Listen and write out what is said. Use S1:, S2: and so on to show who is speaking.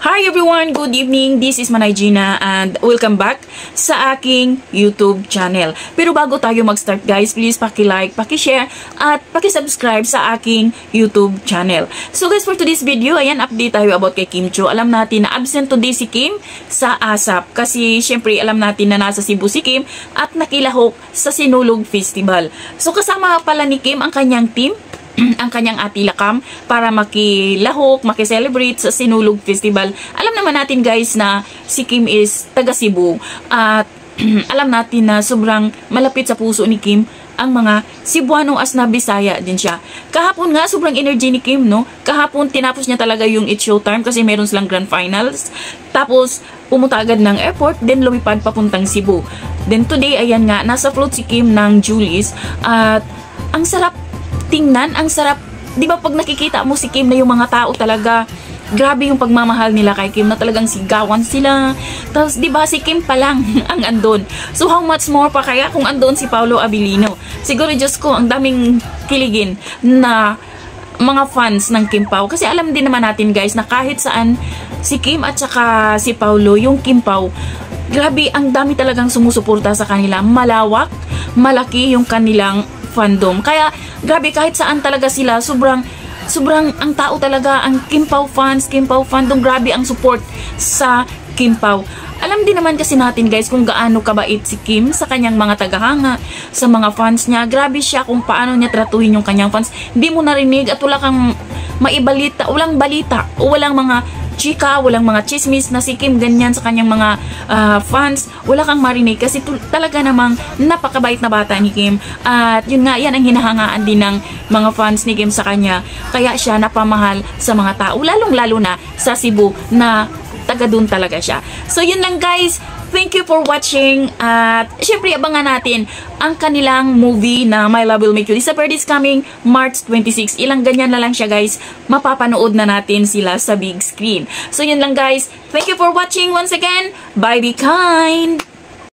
S1: Hi everyone! Good evening! This is Manay Gina and welcome back sa aking YouTube channel. Pero bago tayo mag-start guys, please paki-like, paki-share at paki-subscribe sa aking YouTube channel. So guys, for today's video, ayan, update tayo about kay Kim Chiu. Alam natin na absent today si Kim sa ASAP kasi syempre alam natin na nasa Cebu si Kim at nakilahok sa Sinulog Festival. So kasama pala ni Kim ang kanyang team, ang kanyang ati Lakam para makilahok, makiselebrate sa Sinulog Festival. Alam naman natin guys na si Kim is taga Cebu at alam natin na sobrang malapit sa puso ni Kim ang mga Cebuano as na Bisaya din siya. Kahapon nga sobrang energy ni Kim, no? Kahapon tinapos niya talaga yung It's Showtime kasi meron silang grand finals. Tapos pumunta agad ng airport, then lumipad papuntang Cebu. Then today ayan nga nasa float si Kim ng Julie's at ang sarap tingnan, ang sarap. Di ba pag nakikita mo si Kim na yung mga tao talaga, grabe yung pagmamahal nila kay Kim na talagang sigawan sila. Tapos di ba si Kim pa lang ang andon. So how much more pa kaya kung andon si Paolo Abilino? Siguro Diyos ko, ang daming kiligin na mga fans ng Kim Pao. Kasi alam din naman natin guys na kahit saan si Kim at saka si Paolo, yung Kim Pao, grabe ang dami talagang sumusuporta sa kanila. Malawak, malaki yung kanilang fandom. Kaya grabe kahit saan talaga sila, sobrang ang tao talaga, ang Kim Pao fans, Kim Pao fandom, grabe ang support sa Kim Pao. Alam din naman kasi natin guys kung gaano kabait si Kim sa kanyang mga tagahanga, sa mga fans niya. Grabe siya kung paano niya tratuhin yung kanyang fans. Hindi mo narinig at wala kang maibalita, walang balita, o walang mga chika, walang mga chismis na si Kim ganyan sa kanyang mga fans. Wala kang marinig kasi talaga namang napakabait na bata ni Kim. At yun nga, yan ang hinahangaan din ng mga fans ni Kim sa kanya. Kaya siya napamahal sa mga tao, lalong-lalo na sa Cebu na taga dun talaga siya. So yun lang guys. Thank you for watching at syempre abangan natin ang kanilang movie na My Love Will Make You Disappear this coming March 26. Ilang ganyan na lang siya guys. Mapapanood na natin sila sa big screen. So yun lang guys. Thank you for watching once again. Bye, be kind!